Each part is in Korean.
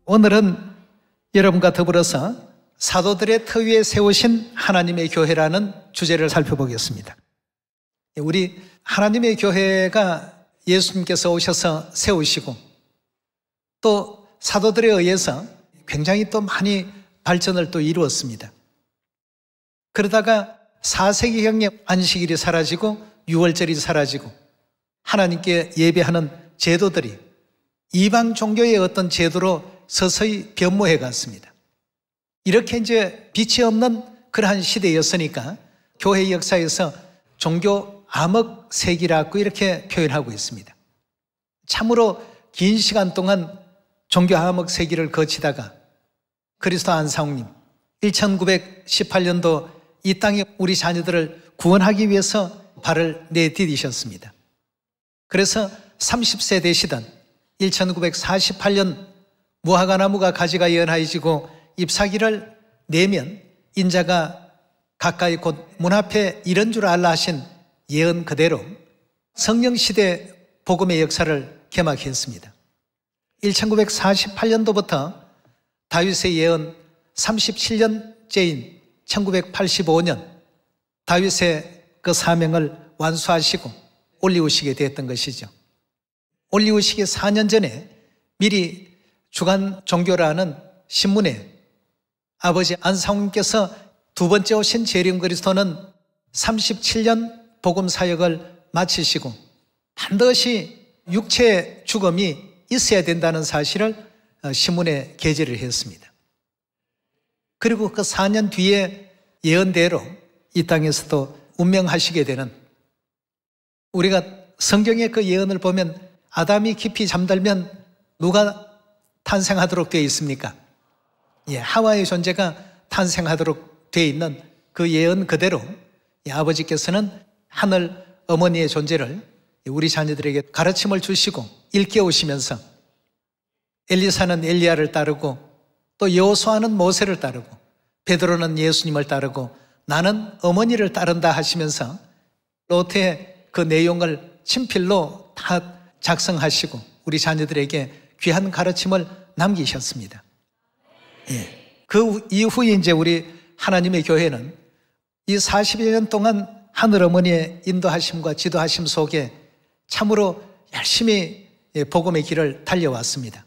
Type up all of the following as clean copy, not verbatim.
오늘은 여러분과 더불어서 사도들의 터 위에 세우신 하나님의 교회라는 주제를 살펴보겠습니다. 우리 하나님의 교회가 예수님께서 오셔서 세우시고 또 사도들에 의해서 굉장히 또 많이 발전을 또 이루었습니다. 그러다가 4세기경에 안식일이 사라지고 유월절이 사라지고 하나님께 예배하는 제도들이 이방 종교의 어떤 제도로 서서히 변모해 갔습니다. 이렇게 이제 빛이 없는 그러한 시대였으니까 교회 역사에서 종교 암흑 세기라고 이렇게 표현하고 있습니다. 참으로 긴 시간 동안 종교 암흑 세기를 거치다가 그리스도 안상홍님 1918년도 이 땅에 우리 자녀들을 구원하기 위해서 발을 내디디셨습니다. 그래서 30세 되시던 1948년 무화과나무가 가지가 연하여지고 잎사귀를 내면 인자가 가까이 곧 문 앞에 이런 줄 알라 하신 예언 그대로 성령시대 복음의 역사를 개막했습니다. 1948년도부터 다윗의 예언 37년째인 1985년 다윗의 그 사명을 완수하시고 올리우식에 됐던 것이죠. 올리우식이 4년 전에 미리 주간 종교라는 신문에 아버지 안상홍님께서 두 번째 오신 재림 그리스도는 37년 복음 사역을 마치시고 반드시 육체의 죽음이 있어야 된다는 사실을 신문에 게재를 했습니다. 그리고 그 4년 뒤에 예언대로 이 땅에서도 운명하시게 되는, 우리가 성경의 그 예언을 보면 아담이 깊이 잠들면 누가 탄생하도록 되어 있습니까? 하와의 존재가 탄생하도록 되어 있는 그 예언 그대로 아버지께서는 하늘 어머니의 존재를 우리 자녀들에게 가르침을 주시고 일깨우시면서 엘리사는 엘리야를 따르고 또 여호수아는 모세를 따르고 베드로는 예수님을 따르고 나는 어머니를 따른다 하시면서 로트의 그 내용을 친필로 다 작성하시고 우리 자녀들에게 귀한 가르침을 남기셨습니다. 그 이후에 이제 우리 하나님의 교회는 이 40여 년 동안 하늘 어머니의 인도하심과 지도하심 속에 참으로 열심히 복음의 길을 달려왔습니다.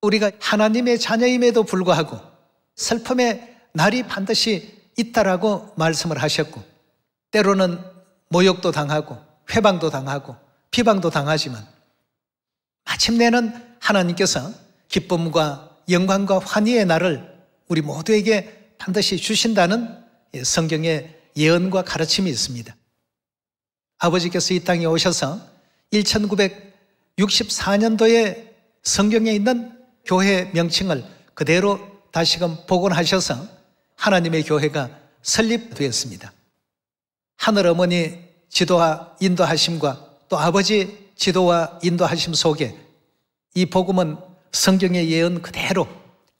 우리가 하나님의 자녀임에도 불구하고 슬픔의 날이 반드시 있다라고 말씀을 하셨고 때로는 모욕도 당하고 회방도 당하고 비방도 당하지만 마침내는 하나님께서 기쁨과 영광과 환희의 날을 우리 모두에게 반드시 주신다는 성경의 예언과 가르침이 있습니다. 아버지께서 이 땅에 오셔서 1964년도에 성경에 있는 교회 명칭을 그대로 다시금 복원하셔서 하나님의 교회가 설립되었습니다. 하늘 어머니 지도와 인도하심과 또 아버지 지도와 인도하심 속에 이 복음은 성경의 예언 그대로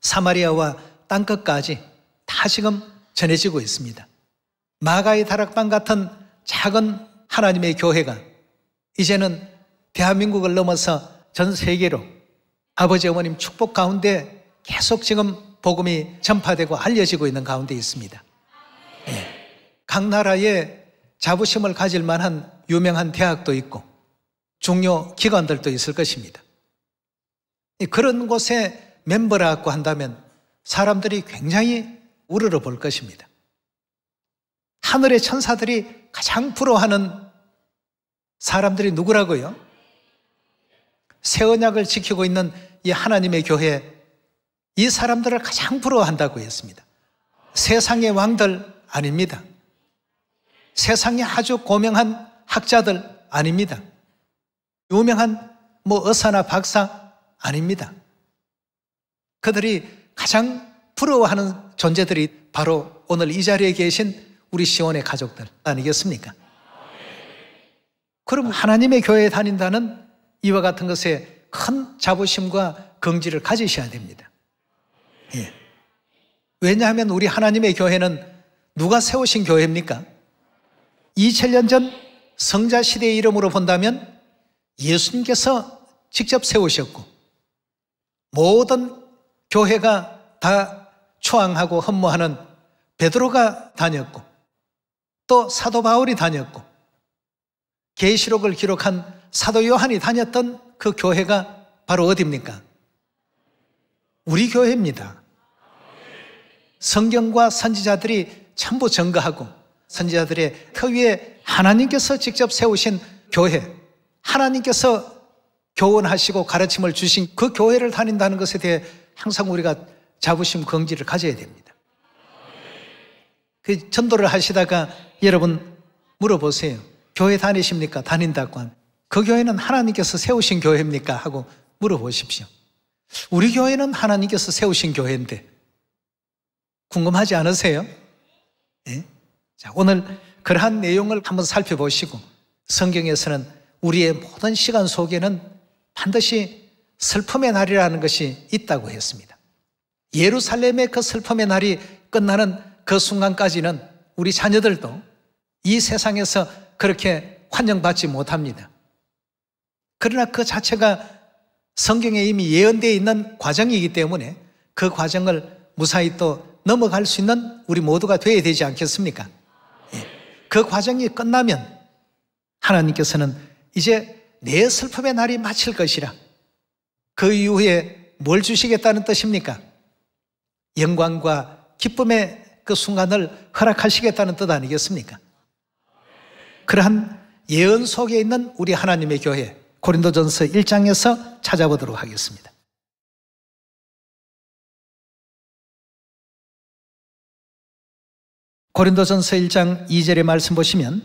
사마리아와 땅끝까지 다시금 전해지고 있습니다. 마가의 다락방 같은 작은 하나님의 교회가 이제는 대한민국을 넘어서 전 세계로 아버지 어머님 축복 가운데 계속 지금 복음이 전파되고 알려지고 있는 가운데 있습니다. 각 나라에 자부심을 가질 만한 유명한 대학도 있고 중요 기관들도 있을 것입니다. 그런 곳에 멤버라고 한다면 사람들이 굉장히 우러러 볼 것입니다. 하늘의 천사들이 가장 부러워하는 사람들이 누구라고요? 새 언약을 지키고 있는 이 하나님의 교회, 이 사람들을 가장 부러워한다고 했습니다. 세상의 왕들 아닙니다. 세상에 아주 고명한 학자들 아닙니다. 유명한 의사나 박사 아닙니다. 그들이 가장 부러워하는 존재들이 바로 오늘 이 자리에 계신 우리 시온의 가족들 아니겠습니까? 그럼 하나님의 교회에 다닌다는 이와 같은 것에 큰 자부심과 긍지를 가지셔야 됩니다. 예. 왜냐하면 우리 하나님의 교회는 누가 세우신 교회입니까? 2000년 전 성자 시대의 이름으로 본다면 예수님께서 직접 세우셨고, 모든 교회가 다 초항하고 헌무하는 베드로가 다녔고, 또 사도 바울이 다녔고, 계시록을 기록한 사도 요한이 다녔던 그 교회가 바로 어디입니까? 우리 교회입니다. 성경과 선지자들이 전부 증거하고, 선지자들의 터위에 하나님께서 직접 세우신 교회, 하나님께서 교훈하시고 가르침을 주신 그 교회를 다닌다는 것에 대해 항상 우리가 자부심, 긍지를 가져야 됩니다. 그 전도를 하시다가 여러분 물어보세요. 교회 다니십니까? 다닌다고 하면 그 교회는 하나님께서 세우신 교회입니까? 하고 물어보십시오. 우리 교회는 하나님께서 세우신 교회인데 궁금하지 않으세요? 네? 자, 오늘 그러한 내용을 한번 살펴보시고, 성경에서는 우리의 모든 시간 속에는 반드시 슬픔의 날이라는 것이 있다고 했습니다. 예루살렘의 그 슬픔의 날이 끝나는 그 순간까지는 우리 자녀들도 이 세상에서 그렇게 환영받지 못합니다. 그러나 그 자체가 성경에 이미 예언되어 있는 과정이기 때문에 그 과정을 무사히 또 넘어갈 수 있는 우리 모두가 되어야 되지 않겠습니까? 예. 그 과정이 끝나면 하나님께서는 이제 내 슬픔의 날이 마칠 것이라, 그 이후에 뭘 주시겠다는 뜻입니까? 영광과 기쁨의 그 순간을 허락하시겠다는 뜻 아니겠습니까? 그러한 예언 속에 있는 우리 하나님의 교회, 고린도전서 1장에서 찾아보도록 하겠습니다. 고린도전서 1장 2절의 말씀 보시면,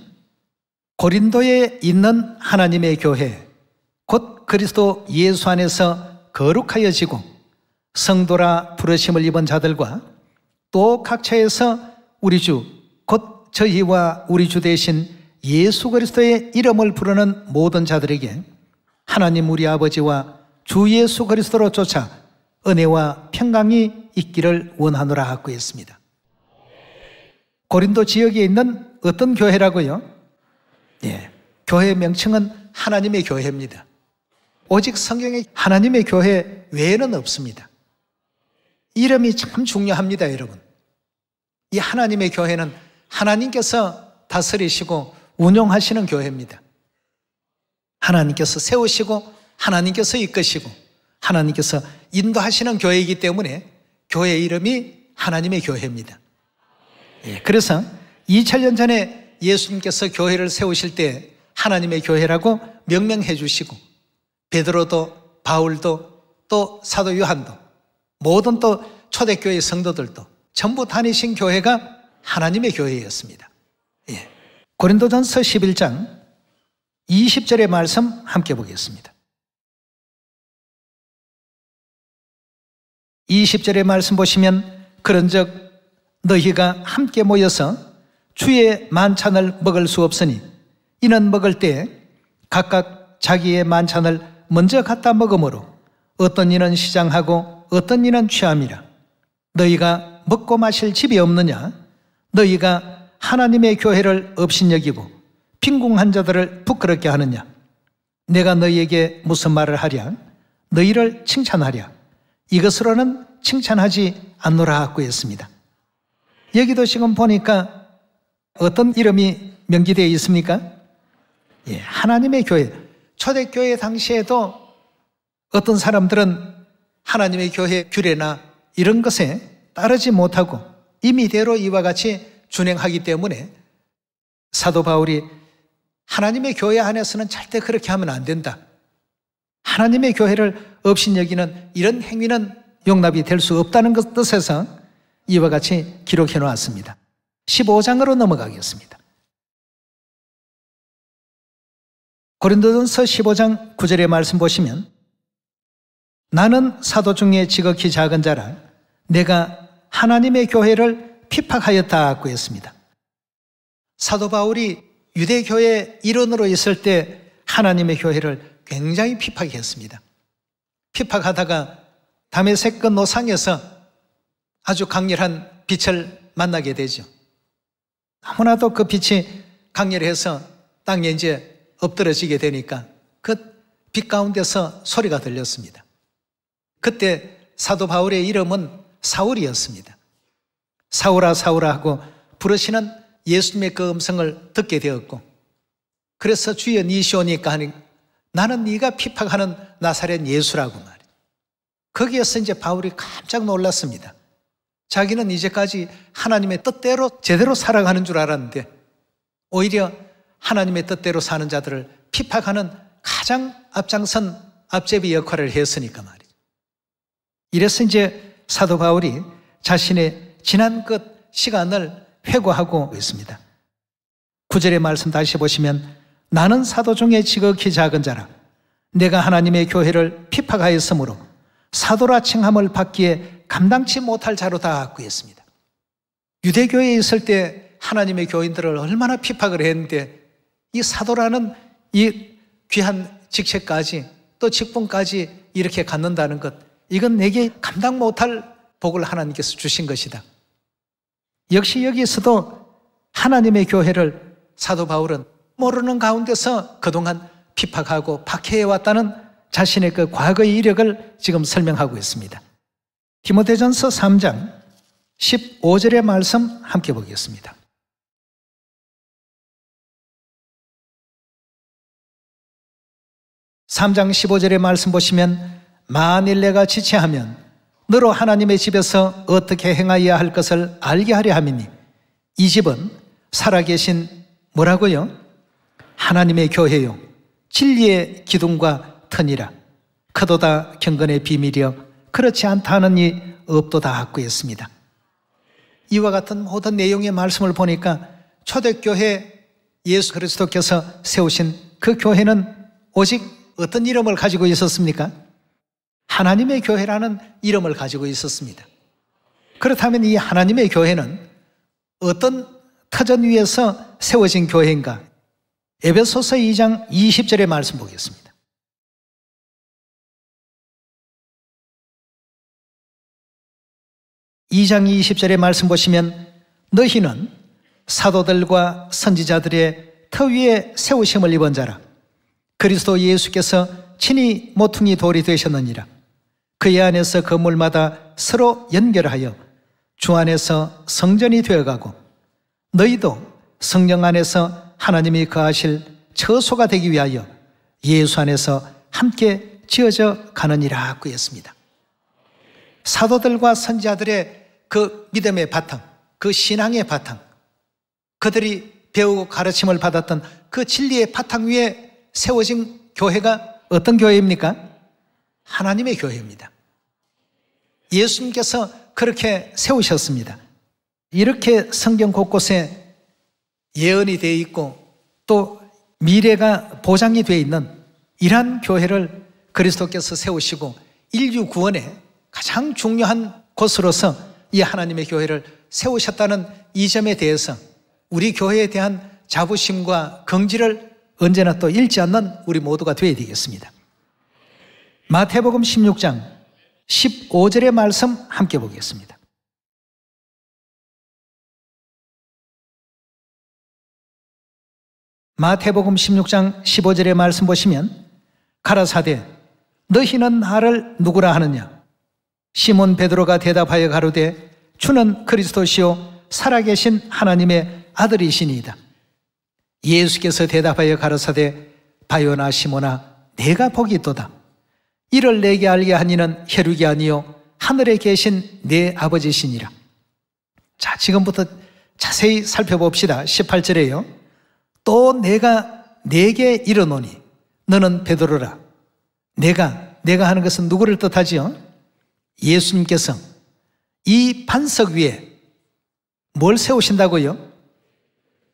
고린도에 있는 하나님의 교회, 곧 그리스도 예수 안에서 거룩하여지고 성도라 부르심을 입은 자들과 또 각처에서 우리 주, 곧 저희와 우리 주 되신 예수 그리스도의 이름을 부르는 모든 자들에게 하나님 우리 아버지와 주 예수 그리스도로 쫓아 은혜와 평강이 있기를 원하노라 하고 있습니다. 고린도 지역에 있는 어떤 교회라고요? 예, 교회 명칭은 하나님의 교회입니다. 오직 성경에 하나님의 교회 외에는 없습니다. 이름이 참 중요합니다, 여러분. 이 하나님의 교회는 하나님께서 다스리시고 운영하시는 교회입니다. 하나님께서 세우시고 하나님께서 이끄시고 하나님께서 인도하시는 교회이기 때문에 교회 이름이 하나님의 교회입니다. 예, 그래서 2000년 전에 예수님께서 교회를 세우실 때 하나님의 교회라고 명명해 주시고, 베드로도 바울도 또 사도 요한도 모든 또 초대교회 성도들도 전부 다니신 교회가 하나님의 교회였습니다. 예. 고린도전서 11장 20절의 말씀 함께 보겠습니다. 20절의 말씀 보시면, 그런즉 너희가 함께 모여서 주의 만찬을 먹을 수 없으니 이는 먹을 때 각각 자기의 만찬을 먼저 갖다 먹으므로 어떤 이는 시장하고 어떤 이는 취함이라. 너희가 먹고 마실 집이 없느냐? 너희가 하나님의 교회를 업신여기고 빈궁한 자들을 부끄럽게 하느냐? 내가 너희에게 무슨 말을 하랴? 너희를 칭찬하랴? 이것으로는 칭찬하지 않노라 하고 했습니다. 여기도 지금 보니까 어떤 이름이 명기되어 있습니까? 예, 하나님의 교회. 초대교회 당시에도 어떤 사람들은 하나님의 교회 규례나 이런 것에 따르지 못하고 임의대로 이와 같이 준행하기 때문에 사도 바울이 하나님의 교회 안에서는 절대 그렇게 하면 안 된다, 하나님의 교회를 업신여기는 이런 행위는 용납이 될 수 없다는 것 뜻에서 이와 같이 기록해 놓았습니다. 15장으로 넘어가겠습니다. 고린도전서 15장 9절의 말씀 보시면, 나는 사도 중에 지극히 작은 자라 내가 하나님의 교회를 핍박하였다 하고 했습니다. 사도 바울이 유대교회 일원으로 있을 때 하나님의 교회를 굉장히 핍박했습니다. 핍박하다가 다메섹 노상에서 아주 강렬한 빛을 만나게 되죠. 너무나도 그 빛이 강렬해서 땅에 이제 엎드러지게 되니까 그 빛 가운데서 소리가 들렸습니다. 그때 사도 바울의 이름은 사울이었습니다. 사울아 사울아 하고 부르시는 예수님의 그 음성을 듣게 되었고, 그래서 주여 니시오니까 하니 나는 네가 핍박하는 나사렛 예수라고 말이에요. 거기에서 이제 바울이 깜짝 놀랐습니다. 자기는 이제까지 하나님의 뜻대로 제대로 살아가는 줄 알았는데 오히려 하나님의 뜻대로 사는 자들을 핍박하는 가장 앞장선 앞제비 역할을 했으니까 말이죠. 이래서 이제 사도 바울이 자신의 지난 그 시간을 회고하고 있습니다. 9절의 말씀 다시 보시면 나는 사도 중에 지극히 작은 자라 내가 하나님의 교회를 핍박하였으므로 사도라 칭함을 받기에 감당치 못할 자로 다 구했습니다. 유대교회에 있을 때 하나님의 교인들을 얼마나 핍박을 했는데 이 사도라는 이 귀한 직책까지 또 직분까지 이렇게 갖는다는 것, 이건 내게 감당 못할 복을 하나님께서 주신 것이다. 역시 여기서도 하나님의 교회를 사도 바울은 모르는 가운데서 그동안 핍박하고 박해해왔다는 자신의 그 과거의 이력을 지금 설명하고 있습니다. 디모데전서 3장 15절의 말씀 함께 보겠습니다. (3장 15절의) 말씀 보시면 만일 내가 지체하면 너로 하나님의 집에서 어떻게 행하여야 할 것을 알게 하려 함이니 이 집은 살아계신 뭐라고요? 하나님의 교회요 진리의 기둥과 터니라 크도다 경건의 비밀이여 그렇지 않다 하는 이 없도다 하였습니다. 이와 같은 모든 내용의 말씀을 보니까 초대교회 예수 그리스도께서 세우신 그 교회는 오직 어떤 이름을 가지고 있었습니까? 하나님의 교회라는 이름을 가지고 있었습니다. 그렇다면 이 하나님의 교회는 어떤 터전 위에서 세워진 교회인가? 에베소서 2장 20절의 말씀 보겠습니다. (2장 20절의) 말씀 보시면 너희는 사도들과 선지자들의 터 위에 세우심을 입은 자라 그리스도 예수께서 친히 모퉁이 돌이 되셨느니라. 그의 안에서 건물마다 서로 연결하여 주 안에서 성전이 되어가고 너희도 성령 안에서 하나님이 거하실 처소가 되기 위하여 예수 안에서 함께 지어져 가느니라 하고 했습니다. 사도들과 선지자들의 그 믿음의 바탕, 그 신앙의 바탕, 그들이 배우고 가르침을 받았던 그 진리의 바탕 위에 세워진 교회가 어떤 교회입니까? 하나님의 교회입니다. 예수님께서 그렇게 세우셨습니다. 이렇게 성경 곳곳에 예언이 되어 있고 또 미래가 보장이 되어 있는 이러한 교회를 그리스도께서 세우시고 인류 구원의 가장 중요한 곳으로서 이 하나님의 교회를 세우셨다는 이 점에 대해서 우리 교회에 대한 자부심과 긍지를 언제나 또 잃지 않는 우리 모두가 되어야 되겠습니다. 마태복음 16장 15절의 말씀 함께 보겠습니다. 마태복음 16장 15절의 말씀 보시면 가라사대 너희는 나를 누구라 하느냐? 시몬 베드로가 대답하여 가로되 주는 그리스도시요 살아계신 하나님의 아들이시니이다. 예수께서 대답하여 가라사대 바요나 시몬아 내가 복이 있도다. 이를 내게 알게 하니는 혈육이 아니요 하늘에 계신 내 아버지시니라. 자, 지금부터 자세히 살펴봅시다. 18절에요. 또 내가 내게 이르노니 너는 베드로라. 내가 하는 것은 누구를 뜻하지요? 예수님께서 이 반석 위에 뭘 세우신다고요?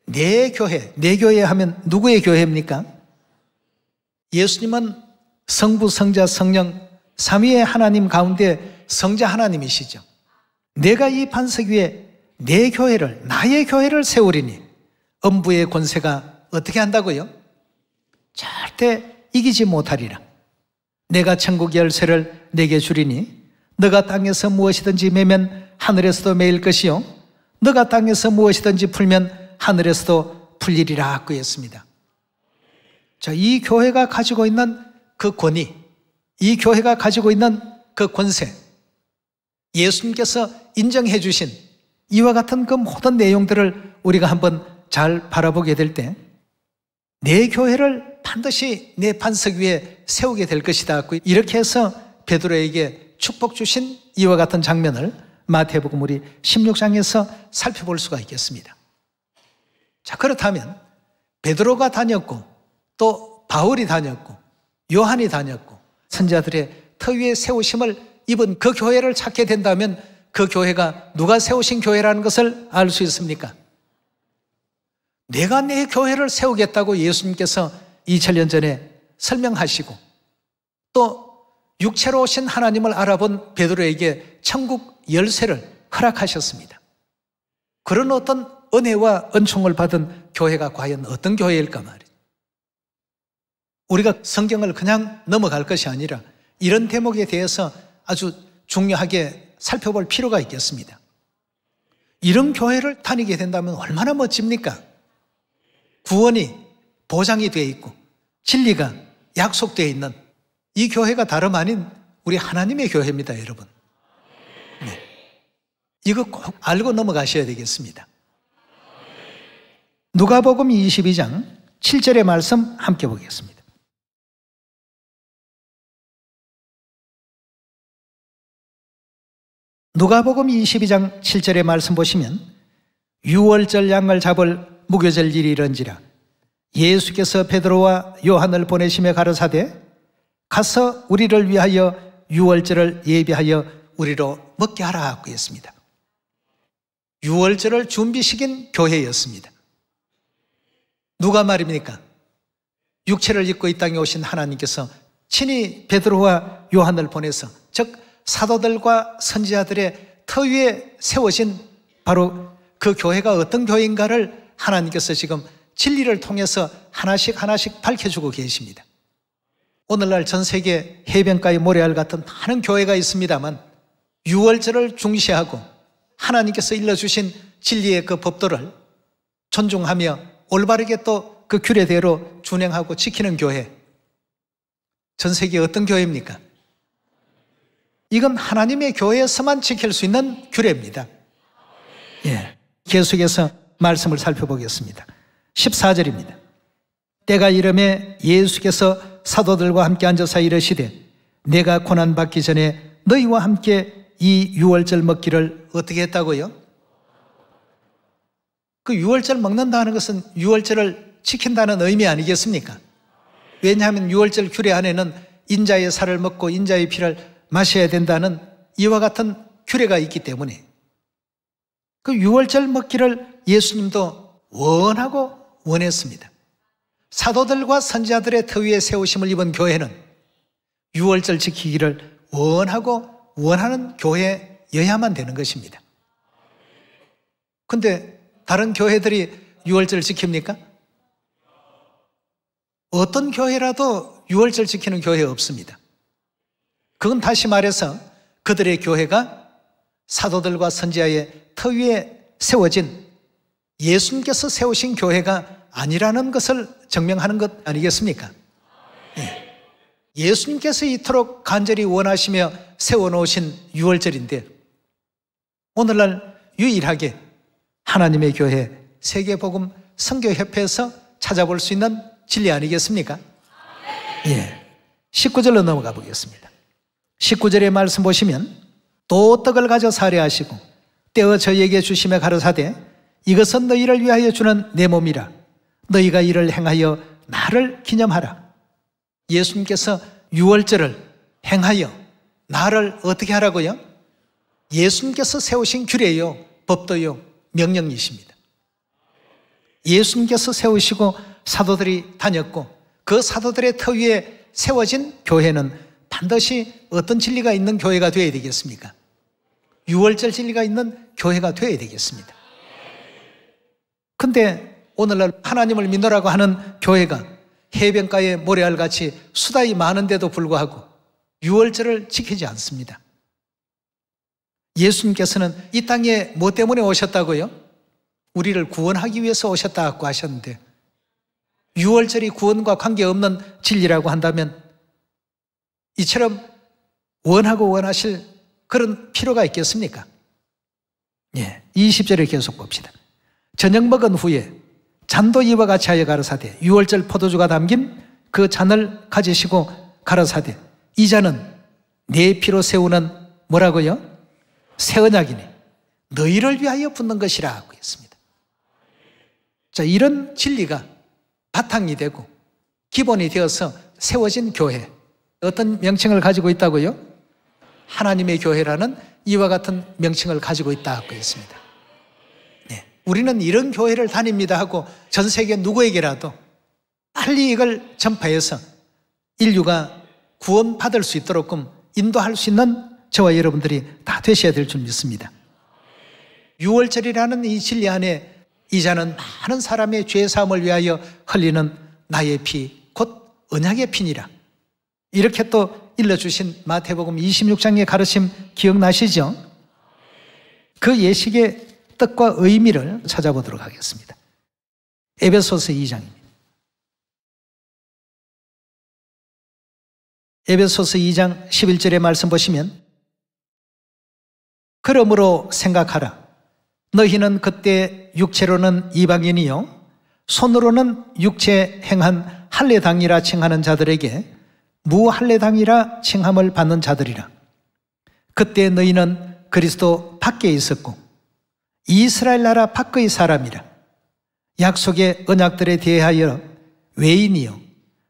내 교회 하면 누구의 교회입니까? 예수님은 성부, 성자, 성령 삼위의 하나님 가운데 성자 하나님이시죠. 내가 이 반석 위에 내 교회를, 나의 교회를 세우리니 엄부의 권세가 어떻게 한다고요? 절대 이기지 못하리라. 내가 천국 열쇠를 내게 주리니 너가 땅에서 무엇이든지 매면 하늘에서도 매일 것이요 너가 땅에서 무엇이든지 풀면 하늘에서도 풀리리라 그랬습니다. 자, 이 교회가 가지고 있는 그 권위, 이 교회가 가지고 있는 그 권세, 예수님께서 인정해 주신 이와 같은 그 모든 내용들을 우리가 한번 잘 바라보게 될 때 내 교회를 반드시 내 반석 위에 세우게 될 것이다. 이렇게 해서 베드로에게 축복 주신 이와 같은 장면을 마태복음 우리 16장에서 살펴볼 수가 있겠습니다. 자, 그렇다면 베드로가 다녔고 또 바울이 다녔고 요한이 다녔고 선지자들의 터 위에 세우심을 입은 그 교회를 찾게 된다면 그 교회가 누가 세우신 교회라는 것을 알 수 있습니까? 내가 내 교회를 세우겠다고 예수님께서 2000년 전에 설명하시고 또 육체로 오신 하나님을 알아본 베드로에게 천국 열쇠를 허락하셨습니다. 그런 어떤 은혜와 은총을 받은 교회가 과연 어떤 교회일까 말이에요. 우리가 성경을 그냥 넘어갈 것이 아니라 이런 대목에 대해서 아주 중요하게 살펴볼 필요가 있겠습니다. 이런 교회를 다니게 된다면 얼마나 멋집니까? 구원이 보장이 되어 있고 진리가 약속되어 있는 이 교회가 다름 아닌 우리 하나님의 교회입니다, 여러분. 네. 이거 꼭 알고 넘어가셔야 되겠습니다. 누가복음 22장 7절의 말씀 함께 보겠습니다. 누가복음 22장 7절의 말씀 보시면 유월절 양을 잡을 무교절 일이 이런지라 예수께서 베드로와 요한을 보내시며 가르사대 가서 우리를 위하여 유월절을 예비하여 우리로 먹게 하라 하고 했습니다. 유월절을 준비시킨 교회였습니다. 누가 말입니까? 육체를 입고 이 땅에 오신 하나님께서 친히 베드로와 요한을 보내서 즉 사도들과 선지자들의 터 위에 세워진 바로 그 교회가 어떤 교회인가를 하나님께서 지금 진리를 통해서 하나씩 하나씩 밝혀주고 계십니다. 오늘날 전 세계 해변가의 모래알 같은 많은 교회가 있습니다만 유월절을 중시하고 하나님께서 일러주신 진리의 그 법도를 존중하며 올바르게 또 그 규례대로 준행하고 지키는 교회, 전 세계 어떤 교회입니까? 이건 하나님의 교회에서만 지킬 수 있는 규례입니다. 예, 계속해서 말씀을 살펴보겠습니다. 14절입니다. 때가 이름에 예수께서 사도들과 함께 앉아서 이르시되 내가 고난받기 전에 너희와 함께 이 유월절 먹기를 어떻게 했다고요? 그 유월절 먹는다는 것은 유월절을 지킨다는 의미 아니겠습니까? 왜냐하면 유월절 규례 안에는 인자의 살을 먹고 인자의 피를 마셔야 된다는 이와 같은 규례가 있기 때문에 그 유월절 먹기를 예수님도 원하고 원했습니다. 사도들과 선지자들의 터 위에 세우심을 입은 교회는 유월절 지키기를 원하고 원하는 교회여야만 되는 것입니다. 그런데 다른 교회들이 유월절 지킵니까? 어떤 교회라도 유월절 지키는 교회 없습니다. 그건 다시 말해서 그들의 교회가 사도들과 선지자의 터 위에 세워진 예수님께서 세우신 교회가 아니라는 것을 증명하는 것 아니겠습니까? 예. 예수님께서 이토록 간절히 원하시며 세워놓으신 유월절인데 오늘날 유일하게 하나님의 교회 세계복음 선교협회에서 찾아볼 수 있는 진리 아니겠습니까? 예. 19절로 넘어가 보겠습니다. 19절의 말씀 보시면 또 떡을 가져 살해하시고 떼어 저희에게 주시며 가르사대 이것은 너희를 위하여 주는 내 몸이라 너희가 이를 행하여 나를 기념하라. 예수님께서 유월절을 행하여 나를 어떻게 하라고요? 예수님께서 세우신 규례요 법도요 명령이십니다. 예수님께서 세우시고 사도들이 다녔고 그 사도들의 터 위에 세워진 교회는 반드시 어떤 진리가 있는 교회가 되어야 되겠습니까? 유월절 진리가 있는 교회가 되어야 되겠습니다. 근데 오늘날 하나님을 믿노라고 하는 교회가 해변가에 모래알같이 수다이 많은데도 불구하고 유월절을 지키지 않습니다. 예수님께서는 이 땅에 뭐 때문에 오셨다고요? 우리를 구원하기 위해서 오셨다고 하셨는데, 유월절이 구원과 관계없는 진리라고 한다면 이처럼 원하고 원하실 그런 필요가 있겠습니까? 20절에 계속 봅시다. 저녁 먹은 후에 잔도 이와 같이 하여 가라사대 유월절 포도주가 담긴 그 잔을 가지시고 가라사대 이 잔은 내 피로 세우는 뭐라고요? 새 언약이니 너희를 위하여 붓는 것이라고 했습니다. 자, 이런 진리가 바탕이 되고 기본이 되어서 세워진 교회, 어떤 명칭을 가지고 있다고요? 하나님의 교회라는 이와 같은 명칭을 가지고 있다고 했습니다. 우리는 이런 교회를 다닙니다 하고 전 세계 누구에게라도 빨리 이걸 전파해서 인류가 구원받을 수 있도록끔 인도할 수 있는 저와 여러분들이 다 되셔야 될 줄 믿습니다. 유월절이라는 이 진리 안에 이 잔은 많은 사람의 죄 사함을 위하여 흘리는 나의 피, 곧 언약의 피니라. 이렇게 또 일러주신 마태복음 26장의 가르침 기억나시죠? 그 예식의 뜻과 의미를 찾아보도록 하겠습니다. 에베소서 2장입니다. 에베소서 2장 11절의 말씀 보시면 그러므로 생각하라. 너희는 그때 육체로는 이방인이요 손으로는 육체 행한 할례당이라 칭하는 자들에게 무할례당이라 칭함을 받는 자들이라. 그때 너희는 그리스도 밖에 있었고 이스라엘 나라 밖의 사람이라. 약속의 언약들에 대하여 외인이요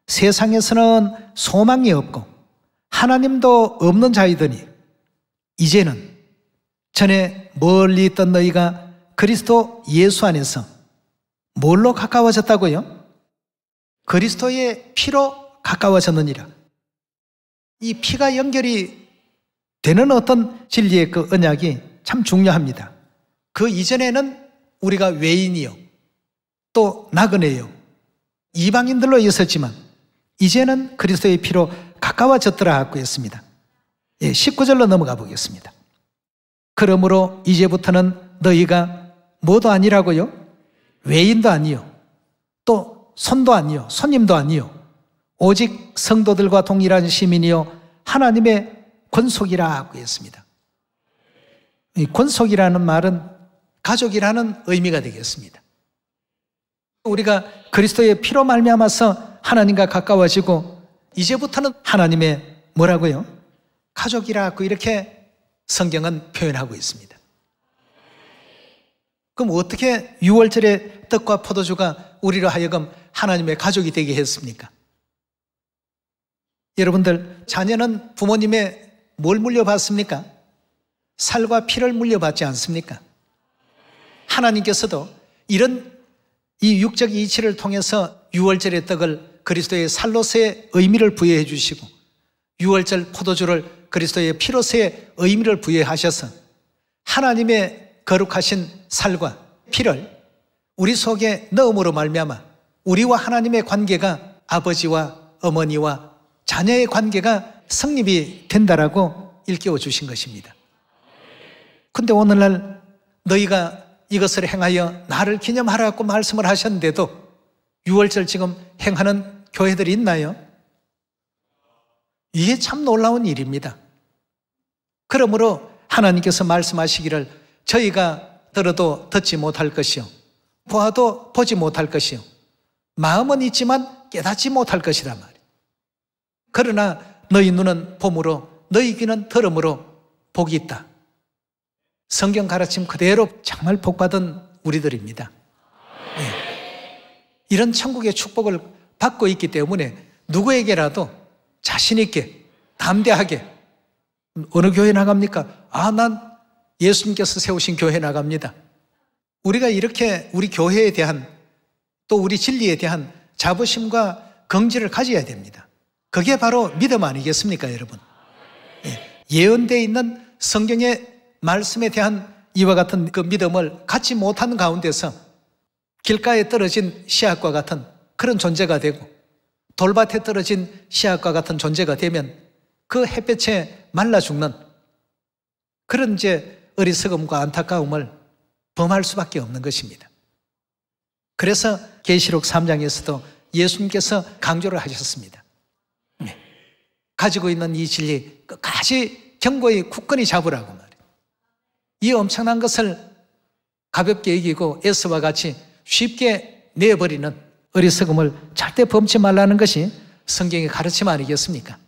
세상에서는 소망이 없고 하나님도 없는 자이더니 이제는 전에 멀리 있던 너희가 그리스도 예수 안에서 뭘로 가까워졌다고요? 그리스도의 피로 가까워졌느니라. 이 피가 연결이 되는 어떤 진리의 그 언약이 참 중요합니다. 그 이전에는 우리가 외인이요 또 나그네요 이방인들로 있었지만 이제는 그리스도의 피로 가까워졌더라 하고 했습니다. 19절로 넘어가 보겠습니다. 그러므로 이제부터는 너희가 뭐도 아니라고요? 외인도 아니요 또 손도 아니요 손님도 아니요 오직 성도들과 동일한 시민이요 하나님의 권속이라 하고 했습니다. 이 권속이라는 말은 가족이라는 의미가 되겠습니다. 우리가 그리스도의 피로 말미암아서 하나님과 가까워지고 이제부터는 하나님의 뭐라고요? 가족이라고 이렇게 성경은 표현하고 있습니다. 그럼 어떻게 유월절의 떡과 포도주가 우리로 하여금 하나님의 가족이 되게 했습니까? 여러분들 자녀는 부모님의 뭘 물려받습니까? 살과 피를 물려받지 않습니까? 하나님께서도 이런 이 육적 이치를 통해서 유월절의 떡을 그리스도의 살로서의 의미를 부여해 주시고 유월절 포도주를 그리스도의 피로서의 의미를 부여하셔서 하나님의 거룩하신 살과 피를 우리 속에 넣음으로 말미암아 우리와 하나님의 관계가 아버지와 어머니와 자녀의 관계가 성립이 된다라고 일깨워 주신 것입니다. 근데 오늘날 너희가 이것을 행하여 나를 기념하라고 말씀을 하셨는데도 유월절 지금 행하는 교회들이 있나요? 이게 참 놀라운 일입니다. 그러므로 하나님께서 말씀하시기를 저희가 들어도 듣지 못할 것이요 보아도 보지 못할 것이요 마음은 있지만 깨닫지 못할 것이란 말이에요. 그러나 너희 눈은 봄으로 너희 귀는 들음으로 복이 있다. 성경 가르침 그대로 정말 복받은 우리들입니다. 이런 천국의 축복을 받고 있기 때문에 누구에게라도 자신 있게 담대하게 어느 교회 나갑니까? 난 예수님께서 세우신 교회 나갑니다. 우리가 이렇게 우리 교회에 대한 또 우리 진리에 대한 자부심과 긍지를 가져야 됩니다. 그게 바로 믿음 아니겠습니까, 여러분? 예언되어 있는 성경의 말씀에 대한 이와 같은 그 믿음을 갖지 못하는 가운데서 길가에 떨어진 씨앗과 같은 그런 존재가 되고 돌밭에 떨어진 씨앗과 같은 존재가 되면 그 햇볕에 말라 죽는 그런 이제 어리석음과 안타까움을 범할 수밖에 없는 것입니다. 그래서 계시록 3장에서도 예수님께서 강조를 하셨습니다. 가지고 있는 이 진리 끝까지 견고히 굳건히 잡으라고 말이에요. 이 엄청난 것을 가볍게 여기고 에스와 같이 쉽게 내버리는 어리석음을 절대 범치 말라는 것이 성경의 가르침 아니겠습니까?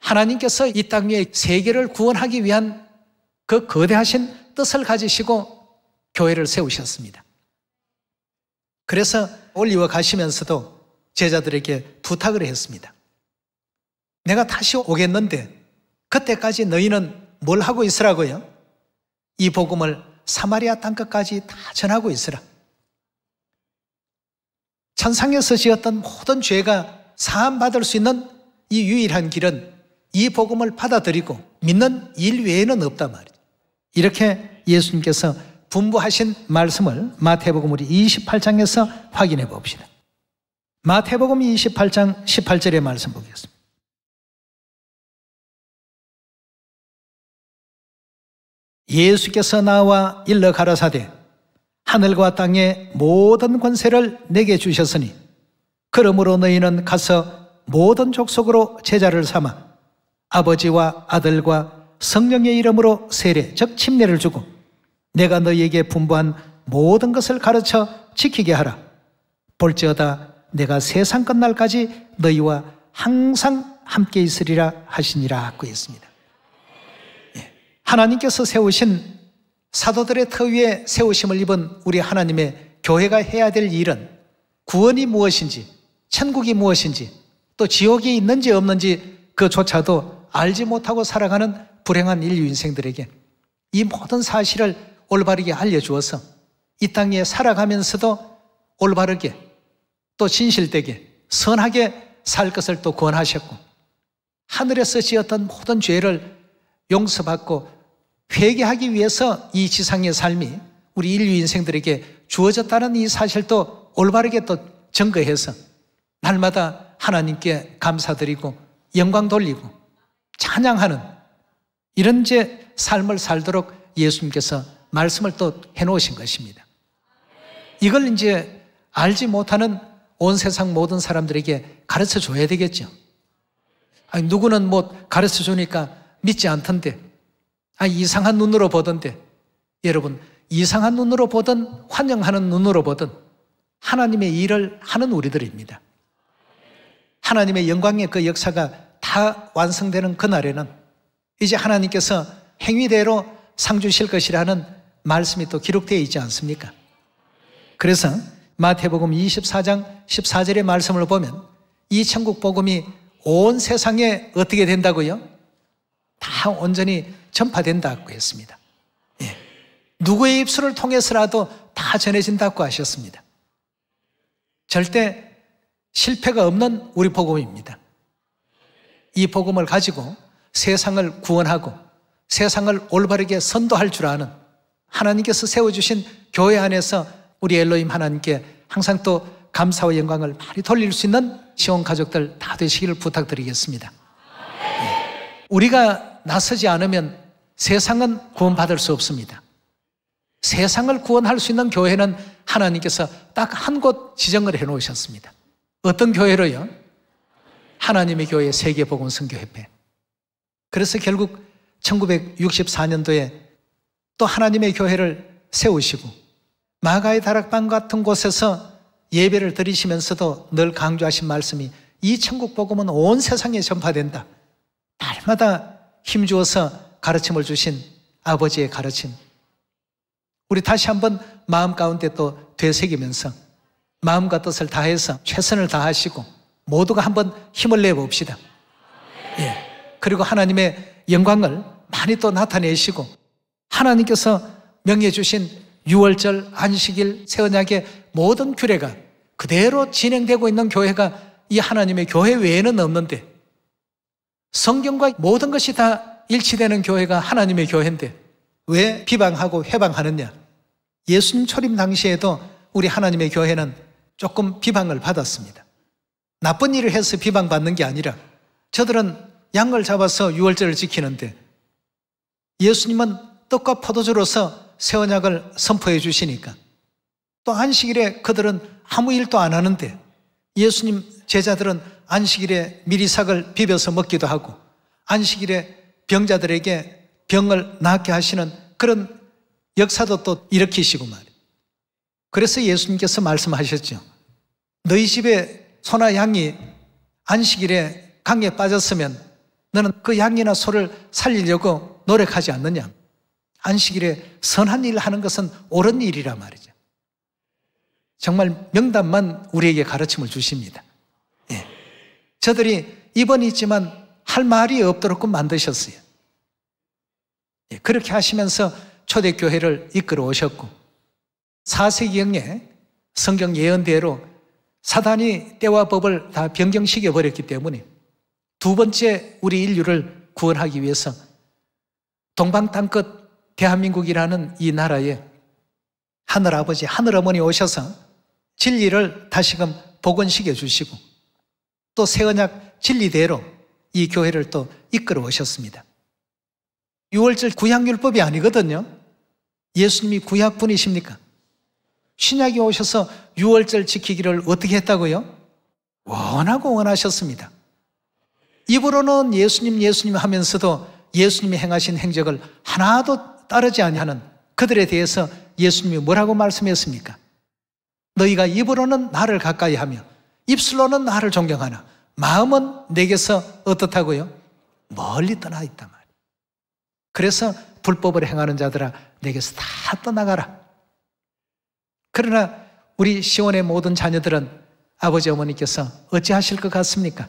하나님께서 이 땅 위에 세계를 구원하기 위한 그 거대하신 뜻을 가지시고 교회를 세우셨습니다. 그래서 올리워 가시면서도 제자들에게 부탁을 했습니다. 내가 다시 오겠는데 그때까지 너희는 뭘 하고 있으라고요? 이 복음을 사마리아 땅끝까지 다 전하고 있으라. 천상에서 지었던 모든 죄가 사함받을 수 있는 이 유일한 길은 이 복음을 받아들이고 믿는 일 외에는 없단 말이에요. 이렇게 예수님께서 분부하신 말씀을 마태복음 우리 28장에서 확인해 봅시다. 마태복음 28장 18절의 말씀 보겠습니다. 예수께서 나와 일러 가라사대 하늘과 땅의 모든 권세를 내게 주셨으니 그러므로 너희는 가서 모든 족속으로 제자를 삼아 아버지와 아들과 성령의 이름으로 세례 즉 침례를 주고 내가 너희에게 분부한 모든 것을 가르쳐 지키게 하라. 볼지어다 내가 세상 끝날까지 너희와 항상 함께 있으리라 하시니라 하고 있습니다. 하나님께서 세우신 사도들의 터 위에 세우심을 입은 우리 하나님의 교회가 해야 될 일은 구원이 무엇인지, 천국이 무엇인지, 또 지옥이 있는지 없는지 그조차도 알지 못하고 살아가는 불행한 인류 인생들에게 이 모든 사실을 올바르게 알려주어서 이 땅에 살아가면서도 올바르게 또 진실되게 선하게 살 것을 또 권하셨고 하늘에서 지었던 모든 죄를 용서받고 회개하기 위해서 이 지상의 삶이 우리 인류 인생들에게 주어졌다는 이 사실도 올바르게 또 증거해서 날마다 하나님께 감사드리고 영광 돌리고 찬양하는 이런 이제 삶을 살도록 예수님께서 말씀을 또 해놓으신 것입니다. 이걸 이제 알지 못하는 온 세상 모든 사람들에게 가르쳐 줘야 되겠죠. 아니, 누구는 뭐 가르쳐 주니까 믿지 않던데, 이상한 눈으로 보던데, 여러분, 이상한 눈으로 보든 환영하는 눈으로 보든 하나님의 일을 하는 우리들입니다. 하나님의 영광의 그 역사가 다 완성되는 그날에는 이제 하나님께서 행위대로 상 주실 것이라는 말씀이 또 기록되어 있지 않습니까? 그래서 마태복음 24장 14절의 말씀을 보면 이 천국 복음이 온 세상에 어떻게 된다고요? 다 온전히 전파된다고 했습니다. 예. 누구의 입술을 통해서라도 다 전해진다고 하셨습니다. 절대 실패가 없는 우리 복음입니다. 이 복음을 가지고 세상을 구원하고 세상을 올바르게 선도할 줄 아는 하나님께서 세워주신 교회 안에서 우리 엘로힘 하나님께 항상 또 감사와 영광을 많이 돌릴 수 있는 시온 가족들 다 되시기를 부탁드리겠습니다. 우리가 나서지 않으면 세상은 구원받을 수 없습니다. 세상을 구원할 수 있는 교회는 하나님께서 딱 한 곳 지정을 해 놓으셨습니다. 어떤 교회로요? 하나님의 교회 세계복음선교협회. 그래서 결국 1964년도에 또 하나님의 교회를 세우시고 마가의 다락방 같은 곳에서 예배를 드리시면서도 늘 강조하신 말씀이 이 천국 복음은 온 세상에 전파된다. 날마다 힘주어서 가르침을 주신 아버지의 가르침. 우리 다시 한번 마음 가운데 또 되새기면서 마음과 뜻을 다해서 최선을 다하시고 모두가 한번 힘을 내봅시다. 예. 그리고 하나님의 영광을 많이 또 나타내시고 하나님께서 명해 주신 유월절, 안식일, 새 언약의 모든 규례가 그대로 진행되고 있는 교회가 이 하나님의 교회 외에는 없는데 성경과 모든 것이 다 일치되는 교회가 하나님의 교회인데 왜 비방하고 회방하느냐? 예수님 초림 당시에도 우리 하나님의 교회는 조금 비방을 받았습니다. 나쁜 일을 해서 비방받는 게 아니라 저들은 양을 잡아서 유월절을 지키는데 예수님은 떡과 포도주로서 새 언약을 선포해 주시니까 또 안식일에 그들은 아무 일도 안 하는데 예수님 제자들은 안식일에 미리삭을 비벼서 먹기도 하고 안식일에 병자들에게 병을 낫게 하시는 그런 역사도 또 일으키시고 말이에요. 그래서 예수님께서 말씀하셨죠. 너희 집에 소나 양이 안식일에 강에 빠졌으면 너는 그 양이나 소를 살리려고 노력하지 않느냐. 안식일에 선한 일을 하는 것은 옳은 일이라 말이죠. 정말 명답만 우리에게 가르침을 주십니다. 예. 저들이 입원이 있지만 할 말이 없도록 만드셨어요. 예. 그렇게 하시면서 초대교회를 이끌어 오셨고 4세기경에 성경 예언대로 사단이 때와 법을 다 변경시켜 버렸기 때문에 두 번째 우리 인류를 구원하기 위해서 동방 땅끝 대한민국이라는 이 나라에 하늘아버지, 하늘어머니 오셔서 진리를 다시금 복원시켜 주시고 또 새 언약 진리대로 이 교회를 또 이끌어 오셨습니다. 유월절 구약율법이 아니거든요. 예수님이 구약분이십니까? 신약이 오셔서 유월절 지키기를 어떻게 했다고요? 원하고 원하셨습니다. 입으로는 예수님 예수님 하면서도 예수님이 행하신 행적을 하나도 따르지 아니하는 그들에 대해서 예수님이 뭐라고 말씀했습니까? 너희가 입으로는 나를 가까이 하며 입술로는 나를 존경하나 마음은 내게서 어떻다고요? 멀리 떠나 있단 말이에요. 그래서 불법을 행하는 자들아 내게서 다 떠나가라. 그러나 우리 시온의 모든 자녀들은 아버지 어머니께서 어찌하실 것 같습니까?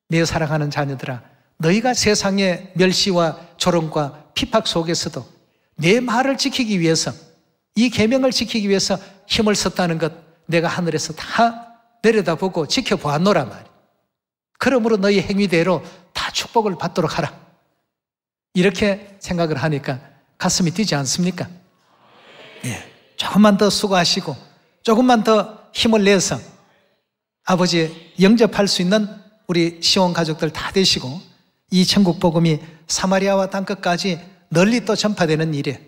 내 사랑하는 자녀들아 너희가 세상의 멸시와 조롱과 핍박 속에서도 내 말을 지키기 위해서 이 계명을 지키기 위해서 힘을 썼다는 것 내가 하늘에서 다 내려다보고 지켜보았노라 말이야. 그러므로 너희 행위대로 다 축복을 받도록 하라. 이렇게 생각을 하니까 가슴이 뛰지 않습니까? 예, 조금만 더 수고하시고 조금만 더 힘을 내서 아버지 영접할 수 있는 우리 시온 가족들 다 되시고 이 천국 복음이 사마리아와 땅끝까지 널리 또 전파되는 일에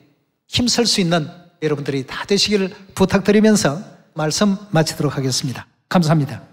힘쓸 수 있는 여러분들이 다 되시기를 부탁드리면서 말씀 마치도록 하겠습니다. 감사합니다.